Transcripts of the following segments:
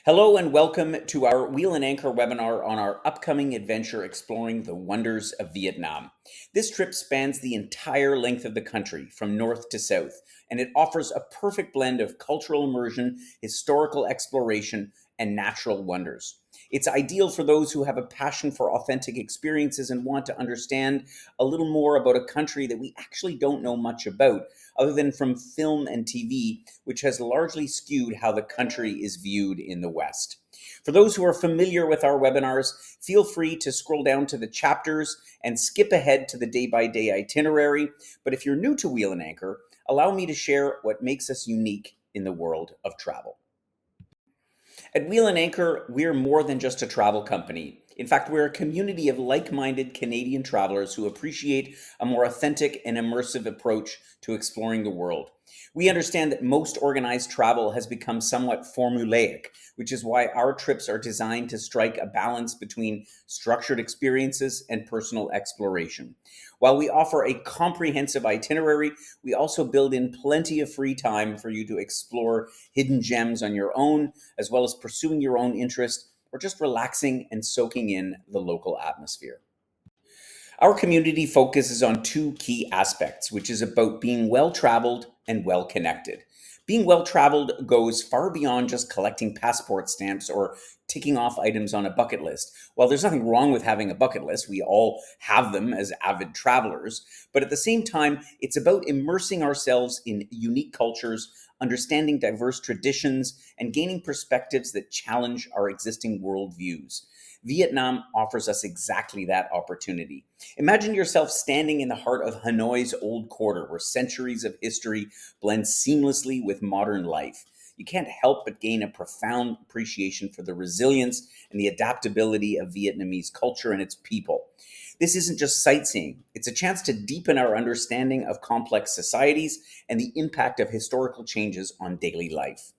Hello and welcome to our Wheel and Anchor webinar on our upcoming adventure exploring the wonders of Vietnam. This trip spans the entire length of the country from north to south, and it offers a perfect blend of cultural immersion, historical exploration, and natural wonders. It's ideal for those who have a passion for authentic experiences and want to understand a little more about a country that we actually don't know much about, other than from film and TV, which has largely skewed how the country is viewed in the West. For those who are familiar with our webinars, feel free to scroll down to the chapters and skip ahead to the day-by-day itinerary. But if you're new to Wheel and Anchor, allow me to share what makes us unique in the world of travel. At Wheel and Anchor, we're more than just a travel company. In fact, we're a community of like-minded Canadian travelers who appreciate a more authentic and immersive approach to exploring the world. We understand that most organized travel has become somewhat formulaic, which is why our trips are designed to strike a balance between structured experiences and personal exploration. While we offer a comprehensive itinerary, we also build in plenty of free time for you to explore hidden gems on your own, as well as pursuing your own interest or just relaxing and soaking in the local atmosphere. Our community focuses on two key aspects, which is about being well traveled and well connected. Being well traveled goes far beyond just collecting passport stamps or ticking off items on a bucket list. While there's nothing wrong with having a bucket list, we all have them as avid travelers. But at the same time, it's about immersing ourselves in unique cultures, understanding diverse traditions, and gaining perspectives that challenge our existing worldviews. Vietnam offers us exactly that opportunity. Imagine yourself standing in the heart of Hanoi's old quarter, where centuries of history blend seamlessly with modern life. You can't help but gain a profound appreciation for the resilience and the adaptability of Vietnamese culture and its people. This isn't just sightseeing, it's a chance to deepen our understanding of complex societies and the impact of historical changes on daily life.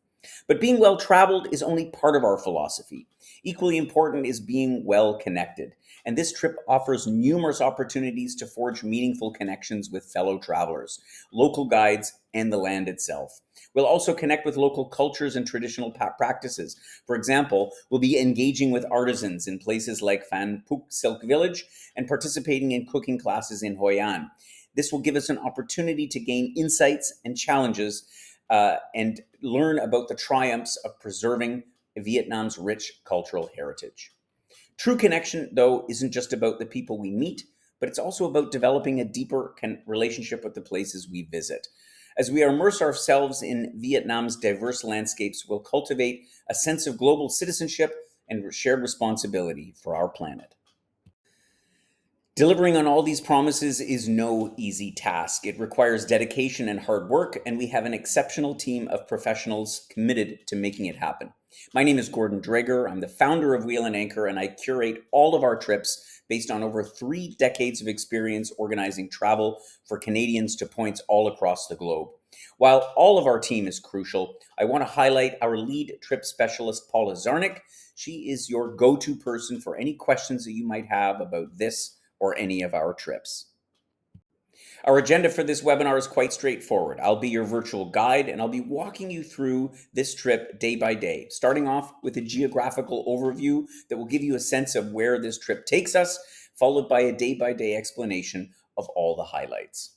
But being well traveled is only part of our philosophy. Equally important is being well connected. And this trip offers numerous opportunities to forge meaningful connections with fellow travelers, local guides, and the land itself. We'll also connect with local cultures and traditional practices. For example, we'll be engaging with artisans in places like Phan Phuc Silk Village and participating in cooking classes in Hoi An. This will give us an opportunity to gain insights and challenges and learn about the triumphs of preserving Vietnam's rich cultural heritage. True connection, though, isn't just about the people we meet, but it's also about developing a deeper relationship with the places we visit. As we immerse ourselves in Vietnam's diverse landscapes, we'll cultivate a sense of global citizenship and shared responsibility for our planet. Delivering on all these promises is no easy task. It requires dedication and hard work, and we have an exceptional team of professionals committed to making it happen. My name is Gordon Drager. I'm the founder of Wheel and Anchor, and I curate all of our trips based on over 3 decades of experience organizing travel for Canadians to points all across the globe. While all of our team is crucial, I want to highlight our lead trip specialist, Paula Zarnick. She is your go-to person for any questions that you might have about this or any of our trips. Our agenda for this webinar is quite straightforward. I'll be your virtual guide and I'll be walking you through this trip day by day, starting off with a geographical overview that will give you a sense of where this trip takes us, followed by a day-by-day explanation of all the highlights.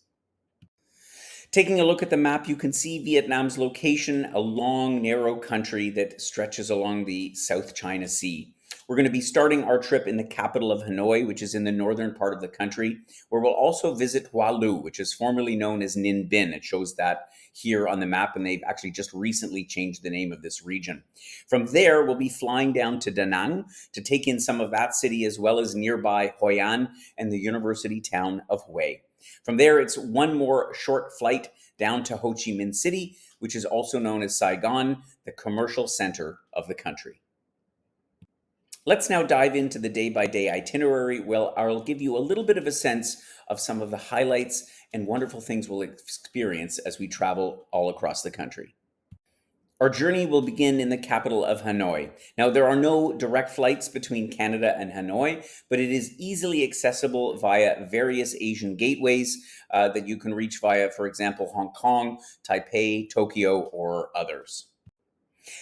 Taking a look at the map, you can see Vietnam's location, a long, narrow country that stretches along the South China Sea. We're going to be starting our trip in the capital of Hanoi, which is in the northern part of the country, where we'll also visit Hoa Lu, which is formerly known as Ninh Binh. It shows that here on the map, and they've actually just recently changed the name of this region. From there, we'll be flying down to Da Nang to take in some of that city, as well as nearby Hoi An and the university town of Hue. From there, it's one more short flight down to Ho Chi Minh City, which is also known as Saigon, the commercial center of the country. Let's now dive into the day-by-day itinerary. Well, I'll give you a little bit of a sense of some of the highlights and wonderful things we'll experience as we travel all across the country. Our journey will begin in the capital of Hanoi. Now, there are no direct flights between Canada and Hanoi, but it is easily accessible via various Asian gateways that you can reach via, for example, Hong Kong, Taipei, Tokyo, or others.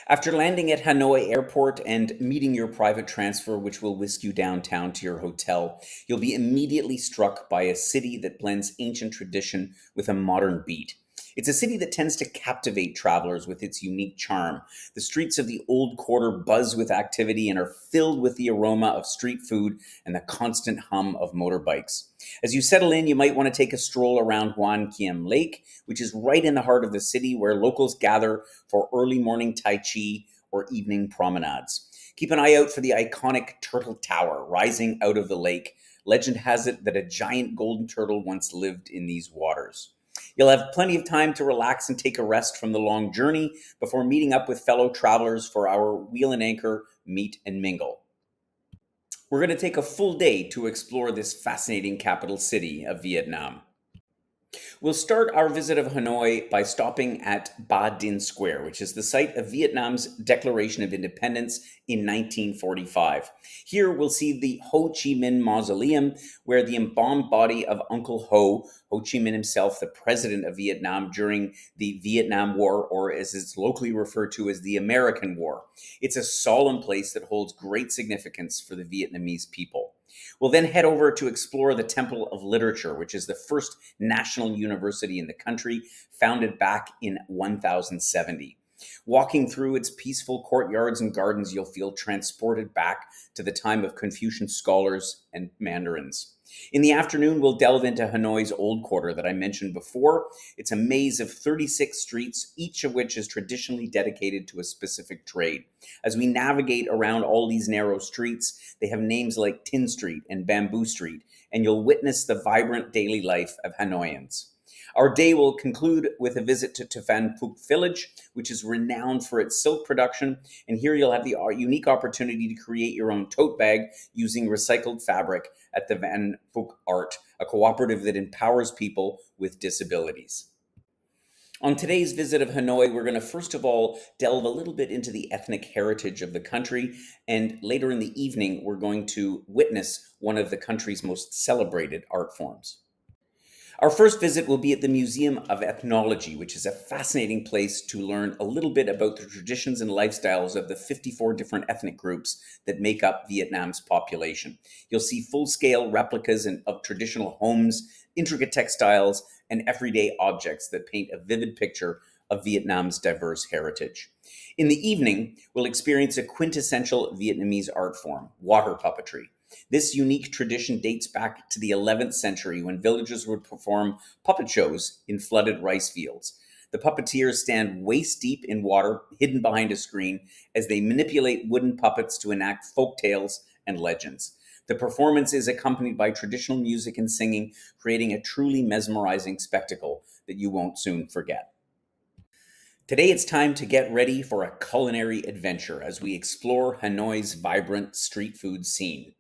After landing at Hanoi Airport and meeting your private transfer, which will whisk you downtown to your hotel, you'll be immediately struck by a city that blends ancient tradition with a modern beat. It's a city that tends to captivate travelers with its unique charm. The streets of the old quarter buzz with activity and are filled with the aroma of street food and the constant hum of motorbikes. As you settle in, you might want to take a stroll around Hoan Kiem Lake, which is right in the heart of the city where locals gather for early morning Tai Chi or evening promenades. Keep an eye out for the iconic Turtle Tower rising out of the lake. Legend has it that a giant golden turtle once lived in these waters. You'll have plenty of time to relax and take a rest from the long journey before meeting up with fellow travelers for our Wheel and Anchor Meet and Mingle. We're going to take a full day to explore this fascinating capital city of Vietnam. We'll start our visit of Hanoi by stopping at Ba Dinh Square, which is the site of Vietnam's Declaration of Independence in 1945. Here we'll see the Ho Chi Minh Mausoleum, where the embalmed body of Uncle Ho, Ho Chi Minh himself, the president of Vietnam during the Vietnam War, or as it's locally referred to as the American War. It's a solemn place that holds great significance for the Vietnamese people. We'll then head over to explore the Temple of Literature, which is the first national university in the country, founded back in 1070. Walking through its peaceful courtyards and gardens, you'll feel transported back to the time of Confucian scholars and mandarins. In the afternoon, we'll delve into Hanoi's Old Quarter that I mentioned before. It's a maze of 36 streets, each of which is traditionally dedicated to a specific trade. As we navigate around all these narrow streets, they have names like Tin Street and Bamboo Street, and you'll witness the vibrant daily life of Hanoians. Our day will conclude with a visit to Van Phuc Village, which is renowned for its silk production. And here you'll have the unique opportunity to create your own tote bag using recycled fabric at the Van Phuc Art, a cooperative that empowers people with disabilities. On today's visit of Hanoi, we're going to first of all delve a little bit into the ethnic heritage of the country, and later in the evening, we're going to witness one of the country's most celebrated art forms. Our first visit will be at the Museum of Ethnology, which is a fascinating place to learn a little bit about the traditions and lifestyles of the 54 different ethnic groups that make up Vietnam's population. You'll see full-scale replicas of traditional homes, intricate textiles, and everyday objects that paint a vivid picture of Vietnam's diverse heritage. In the evening, we'll experience a quintessential Vietnamese art form, water puppetry. This unique tradition dates back to the 11th century when villagers would perform puppet shows in flooded rice fields. The puppeteers stand waist deep in water, hidden behind a screen, as they manipulate wooden puppets to enact folk tales and legends. The performance is accompanied by traditional music and singing, creating a truly mesmerizing spectacle that you won't soon forget. Today it's time to get ready for a culinary adventure as we explore Hanoi's vibrant street food scene.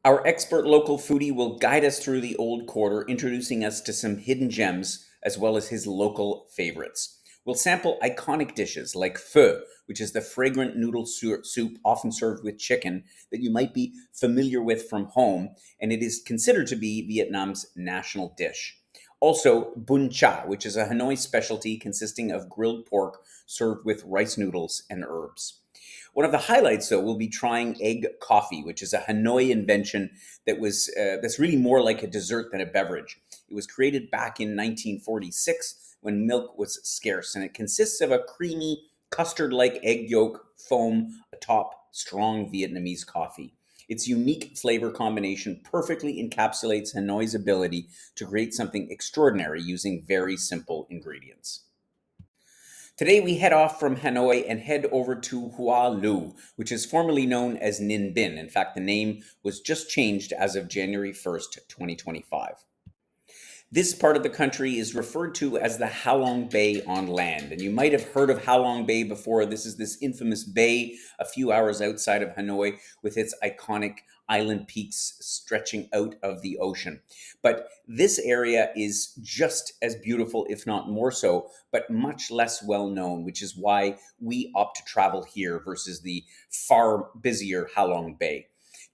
Our expert local foodie will guide us through the old quarter, introducing us to some hidden gems as well as his local favorites. We'll sample iconic dishes like pho, which is the fragrant noodle soup often served with chicken that you might be familiar with from home, and it is considered to be Vietnam's national dish. Also, bun cha, which is a Hanoi specialty consisting of grilled pork served with rice noodles and herbs. One of the highlights, though, will be trying egg coffee, which is a Hanoi invention that's really more like a dessert than a beverage. It was created back in 1946 when milk was scarce, and it consists of a creamy custard-like egg yolk foam atop strong Vietnamese coffee. Its unique flavor combination perfectly encapsulates Hanoi's ability to create something extraordinary using very simple ingredients. Today we head off from Hanoi and head over to Hua Lu, which is formerly known as Ninh Binh. In fact, the name was just changed as of January 1st, 2025. This part of the country is referred to as the Halong Bay on land. And you might have heard of Halong Bay before. This is this infamous bay a few hours outside of Hanoi with its iconic island peaks stretching out of the ocean. But this area is just as beautiful, if not more so, but much less well known, which is why we opt to travel here versus the far busier Halong Bay.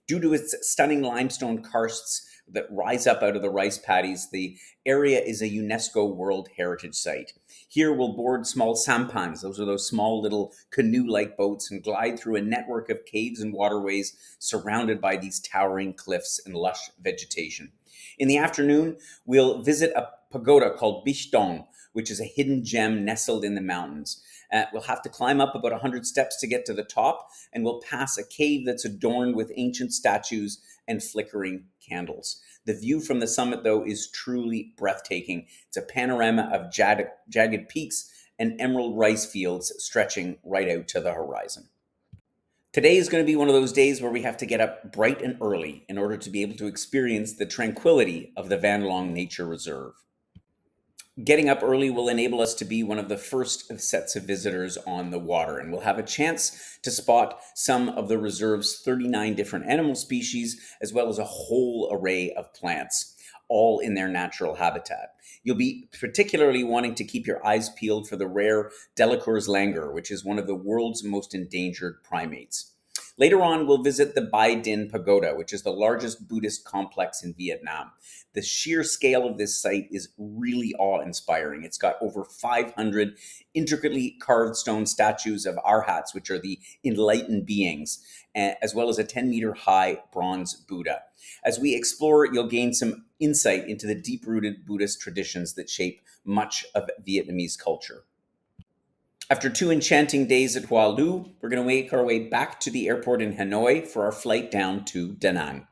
Due to its stunning limestone karsts that rise up out of the rice paddies, the area is a UNESCO World Heritage Site. Here we'll board small sampans. Those are those small little canoe-like boats, and glide through a network of caves and waterways surrounded by these towering cliffs and lush vegetation. In the afternoon, we'll visit a pagoda called Bichtong, which is a hidden gem nestled in the mountains. We'll have to climb up about 100 steps to get to the top, and we'll pass a cave that's adorned with ancient statues and flickering candles. The view from the summit, though, is truly breathtaking. It's a panorama of jagged peaks and emerald rice fields stretching right out to the horizon. Today is going to be one of those days where we have to get up bright and early in order to be able to experience the tranquility of the Van Long Nature Reserve. Getting up early will enable us to be one of the first sets of visitors on the water, and we'll have a chance to spot some of the reserve's 39 different animal species, as well as a whole array of plants, all in their natural habitat. You'll be particularly wanting to keep your eyes peeled for the rare Delacour's langur, which is one of the world's most endangered primates. Later on, we'll visit the Bai Din Pagoda, which is the largest Buddhist complex in Vietnam. The sheer scale of this site is really awe-inspiring. It's got over 500 intricately carved stone statues of arhats, which are the enlightened beings, as well as a 10-meter high bronze Buddha. As we explore, you'll gain some insight into the deep-rooted Buddhist traditions that shape much of Vietnamese culture. After 2 enchanting days at Hoa Lu, we're going to make our way back to the airport in Hanoi for our flight down to Da Nang.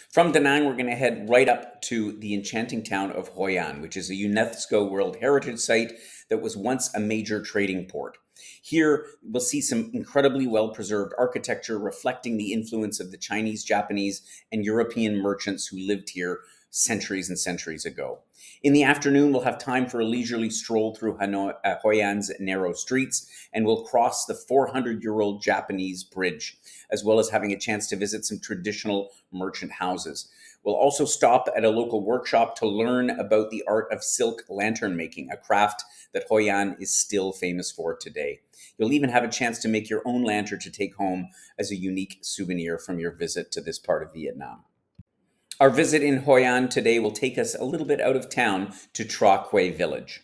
From Da Nang, we're going to head right up to the enchanting town of Hoi An, which is a UNESCO World Heritage Site that was once a major trading port. Here, we'll see some incredibly well-preserved architecture reflecting the influence of the Chinese, Japanese, and European merchants who lived here centuries and centuries ago. In the afternoon, we'll have time for a leisurely stroll through Hoi An's narrow streets, and we'll cross the 400-year-old Japanese bridge, as well as having a chance to visit some traditional merchant houses. We'll also stop at a local workshop to learn about the art of silk lantern making, a craft that Hoi An is still famous for today. You'll even have a chance to make your own lantern to take home as a unique souvenir from your visit to this part of Vietnam. Our visit in Hoi An today will take us a little bit out of town to Tra Quay Village.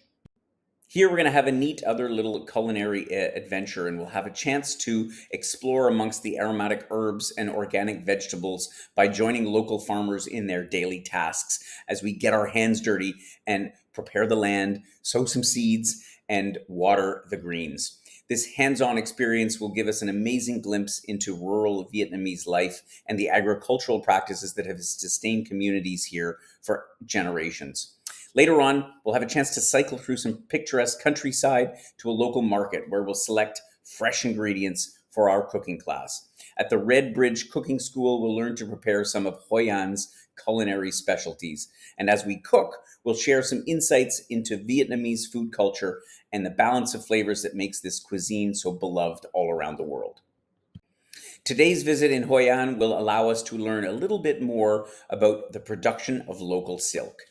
Here we're going to have a neat other little culinary adventure, and we'll have a chance to explore amongst the aromatic herbs and organic vegetables by joining local farmers in their daily tasks as we get our hands dirty and prepare the land, sow some seeds, and water the greens. This hands-on experience will give us an amazing glimpse into rural Vietnamese life and the agricultural practices that have sustained communities here for generations. Later on, we'll have a chance to cycle through some picturesque countryside to a local market where we'll select fresh ingredients for our cooking class. At the Red Bridge Cooking School, we'll learn to prepare some of Hoi An's culinary specialties. And as we cook, we'll share some insights into Vietnamese food culture and the balance of flavors that makes this cuisine so beloved all around the world. Today's visit in Hoi An will allow us to learn a little bit more about the production of local silk.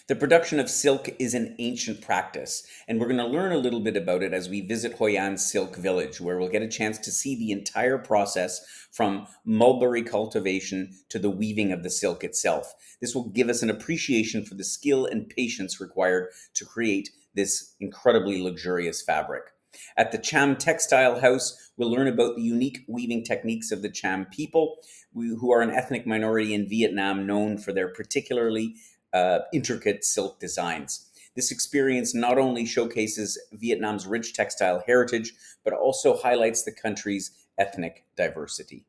The production of silk is an ancient practice, and we're going to learn a little bit about it as we visit Hoi An Silk Village, where we'll get a chance to see the entire process from mulberry cultivation to the weaving of the silk itself. This will give us an appreciation for the skill and patience required to create this incredibly luxurious fabric. At the Cham Textile House, we'll learn about the unique weaving techniques of the Cham people, who are an ethnic minority in Vietnam known for their particularly intricate silk designs. This experience not only showcases Vietnam's rich textile heritage, but also highlights the country's ethnic diversity.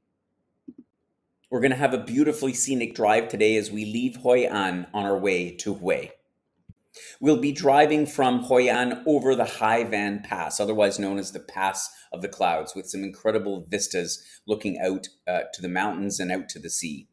We're going to have a beautifully scenic drive today as we leave Hoi An on our way to Hue. We'll be driving from Hoi An over the Hai Van Pass, otherwise known as the Pass of the Clouds, with some incredible vistas looking out to the mountains and out to the sea.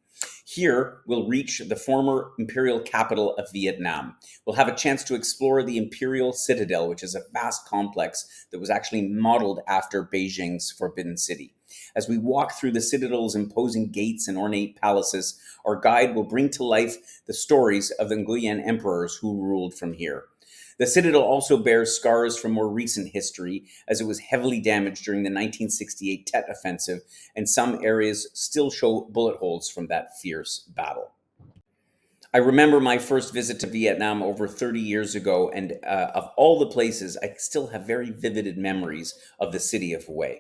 Here, we'll reach the former imperial capital of Vietnam. We'll have a chance to explore the Imperial Citadel, which is a vast complex that was actually modeled after Beijing's Forbidden City. As we walk through the citadel's imposing gates and ornate palaces, our guide will bring to life the stories of the Nguyen emperors who ruled from here. The citadel also bears scars from more recent history, as it was heavily damaged during the 1968 Tet Offensive, and some areas still show bullet holes from that fierce battle. I remember my first visit to Vietnam over 30 years ago, and of all the places, I still have very vivid memories of the city of Hue.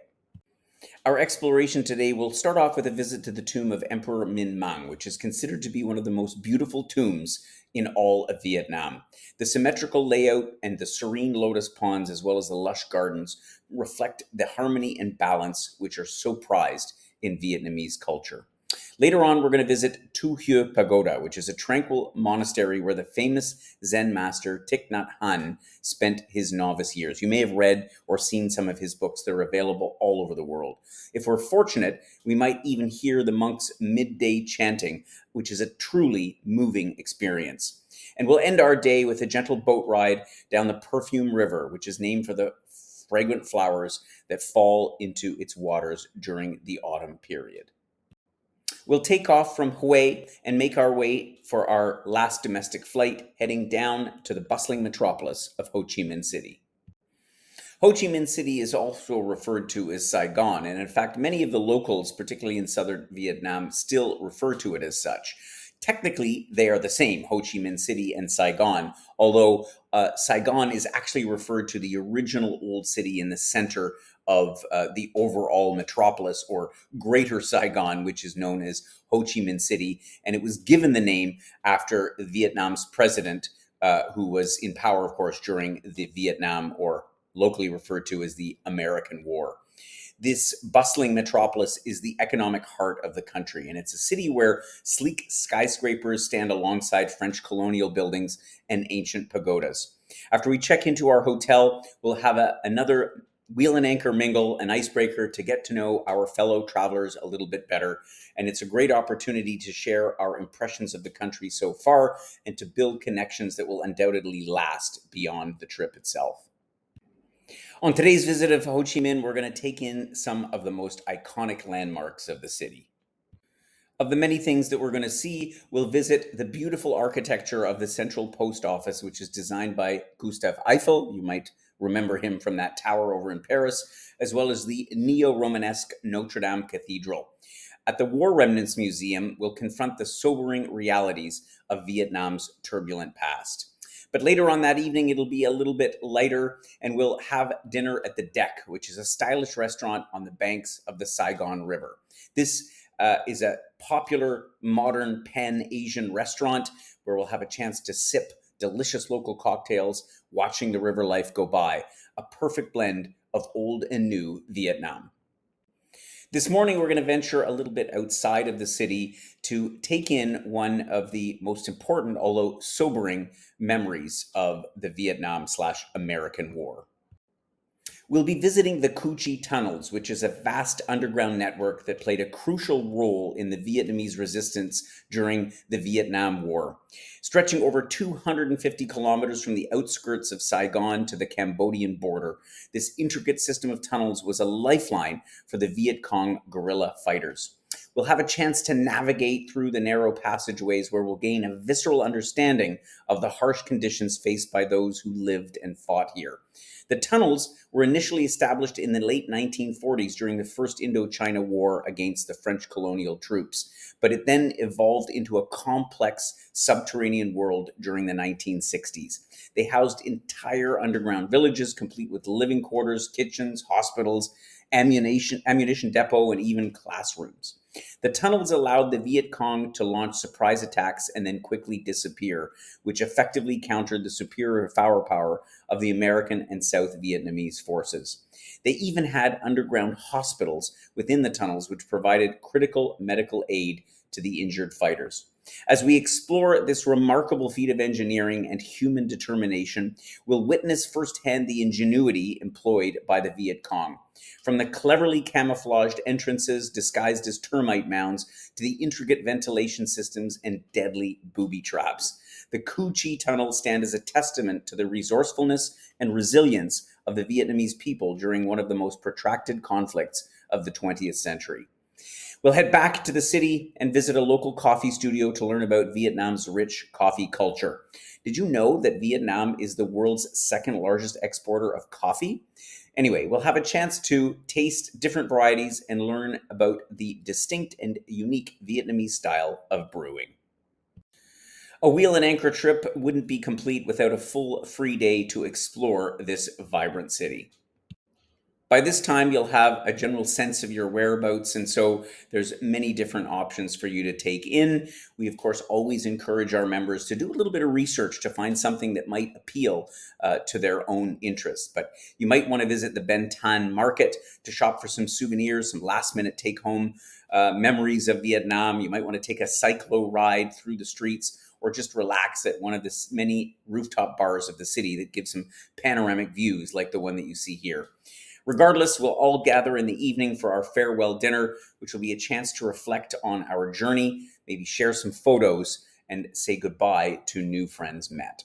Our exploration today will start off with a visit to the tomb of Emperor Minh Mang, which is considered to be one of the most beautiful tombs in all of Vietnam. The symmetrical layout and the serene lotus ponds, as well as the lush gardens, reflect the harmony and balance which are so prized in Vietnamese culture. Later on, we're going to visit Tu Hue Pagoda, which is a tranquil monastery where the famous Zen master Thich Nhat Hanh spent his novice years. You may have read or seen some of his books. They're available all over the world. If we're fortunate, we might even hear the monks' midday chanting, which is a truly moving experience. And we'll end our day with a gentle boat ride down the Perfume River, which is named for the fragrant flowers that fall into its waters during the autumn period. We'll take off from Hue and make our way for our last domestic flight, heading down to the bustling metropolis of Ho Chi Minh City. Ho Chi Minh City is also referred to as Saigon, and in fact, many of the locals, particularly in southern Vietnam, still refer to it as such. Technically, they are the same, Ho Chi Minh City and Saigon, although Saigon is actually referred to the original old city in the center of the overall metropolis, or Greater Saigon, which is known as Ho Chi Minh City, and it was given the name after Vietnam's president, who was in power, of course, during the Vietnam, or locally referred to as the American War. This bustling metropolis is the economic heart of the country, and it's a city where sleek skyscrapers stand alongside French colonial buildings and ancient pagodas. After we check into our hotel, we'll have another wheel and anchor mingle, an icebreaker to get to know our fellow travelers a little bit better. And it's a great opportunity to share our impressions of the country so far and to build connections that will undoubtedly last beyond the trip itself. On today's visit of Ho Chi Minh, we're going to take in some of the most iconic landmarks of the city. Of the many things that we're going to see, we'll visit the beautiful architecture of the Central Post Office, which is designed by Gustave Eiffel. You might remember him from that tower over in Paris, as well as the neo-Romanesque Notre Dame Cathedral. At the War Remnants Museum, we'll confront the sobering realities of Vietnam's turbulent past. But later on that evening, it'll be a little bit lighter, and we'll have dinner at the Deck, which is a stylish restaurant on the banks of the Saigon River. This is a popular modern pan-Asian restaurant where we'll have a chance to sip delicious local cocktails, watching the river life go by. A perfect blend of old and new Vietnam. This morning, we're going to venture a little bit outside of the city to take in one of the most important, although sobering, memories of the Vietnam/American War. We'll be visiting the Cu Chi tunnels, which is a vast underground network that played a crucial role in the Vietnamese resistance during the Vietnam War. Stretching over 250 kilometers from the outskirts of Saigon to the Cambodian border, this intricate system of tunnels was a lifeline for the Viet Cong guerrilla fighters. We'll have a chance to navigate through the narrow passageways where we'll gain a visceral understanding of the harsh conditions faced by those who lived and fought here. The tunnels were initially established in the late 1940s during the First Indochina War against the French colonial troops, but it then evolved into a complex subterranean world during the 1960s. They housed entire underground villages, complete with living quarters, kitchens, hospitals, ammunition depot, and even classrooms. The tunnels allowed the Viet Cong to launch surprise attacks and then quickly disappear, which effectively countered the superior firepower of the American and South Vietnamese forces. They even had underground hospitals within the tunnels, which provided critical medical aid to the injured fighters. As we explore this remarkable feat of engineering and human determination, we'll witness firsthand the ingenuity employed by the Viet Cong. From the cleverly camouflaged entrances disguised as termite mounds to the intricate ventilation systems and deadly booby traps, the Cu Chi tunnels stand as a testament to the resourcefulness and resilience of the Vietnamese people during one of the most protracted conflicts of the 20th century. We'll head back to the city and visit a local coffee studio to learn about Vietnam's rich coffee culture. Did you know that Vietnam is the world's second largest exporter of coffee? Anyway, we'll have a chance to taste different varieties and learn about the distinct and unique Vietnamese style of brewing. A wheel and anchor trip wouldn't be complete without a full free day to explore this vibrant city. By this time, you'll have a general sense of your whereabouts, and so there's many different options for you to take in. We, of course, always encourage our members to do a little bit of research to find something that might appeal to their own interests. But you might want to visit the Ben Thanh market to shop for some souvenirs, some last-minute take-home memories of Vietnam. You might want to take a cyclo ride through the streets, or just relax at one of the many rooftop bars of the city that give some panoramic views like the one that you see here. Regardless, we'll all gather in the evening for our farewell dinner, which will be a chance to reflect on our journey, maybe share some photos, and say goodbye to new friends met.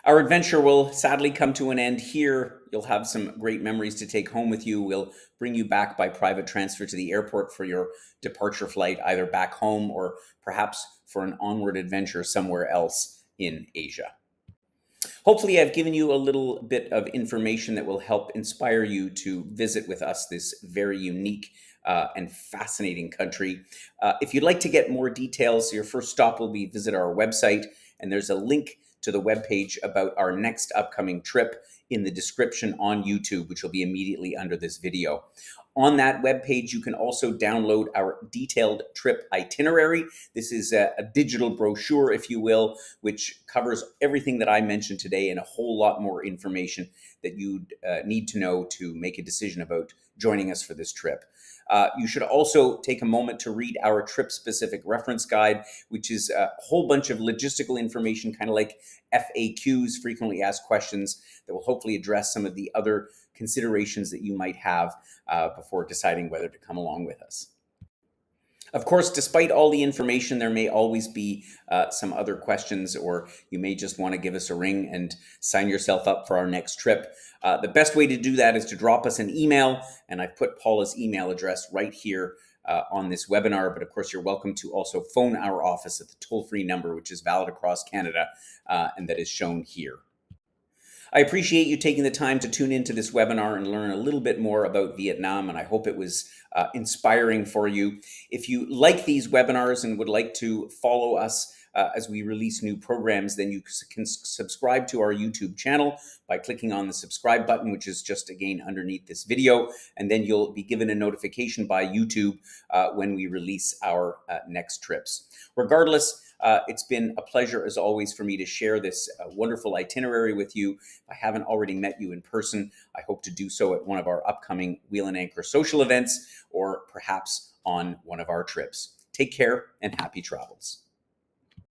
Our adventure will sadly come to an end here. You'll have some great memories to take home with you. We'll bring you back by private transfer to the airport for your departure flight, either back home or perhaps for an onward adventure somewhere else in Asia. Hopefully, I've given you a little bit of information that will help inspire you to visit with us this very unique and fascinating country. If you'd like to get more details, your first stop will be visit our website, and there's a link to the webpage about our next upcoming trip in the description on YouTube, which will be immediately under this video. On that webpage, you can also download our detailed trip itinerary. This is a digital brochure, if you will, which covers everything that I mentioned today and a whole lot more information that you'd need to know to make a decision about joining us for this trip. You should also take a moment to read our trip-specific reference guide, which is a whole bunch of logistical information, kind of like FAQs, frequently asked questions, that will hopefully address some of the other considerations that you might have before deciding whether to come along with us. Of course, despite all the information, there may always be some other questions, or you may just want to give us a ring and sign yourself up for our next trip. The best way to do that is to drop us an email, and I've put Paula's email address right here on this webinar, but of course you're welcome to also phone our office at the toll-free number, which is valid across Canada, and that is shown here. I appreciate you taking the time to tune into this webinar and learn a little bit more about Vietnam, and I hope it was inspiring for you. If you like these webinars and would like to follow us as we release new programs, then you can subscribe to our YouTube channel by clicking on the subscribe button, which is just again underneath this video, and then you'll be given a notification by YouTube when we release our next trips. Regardless, it's been a pleasure, as always, for me to share this wonderful itinerary with you. If I haven't already met you in person, I hope to do so at one of our upcoming Wheel and Anchor social events, or perhaps on one of our trips. Take care and happy travels.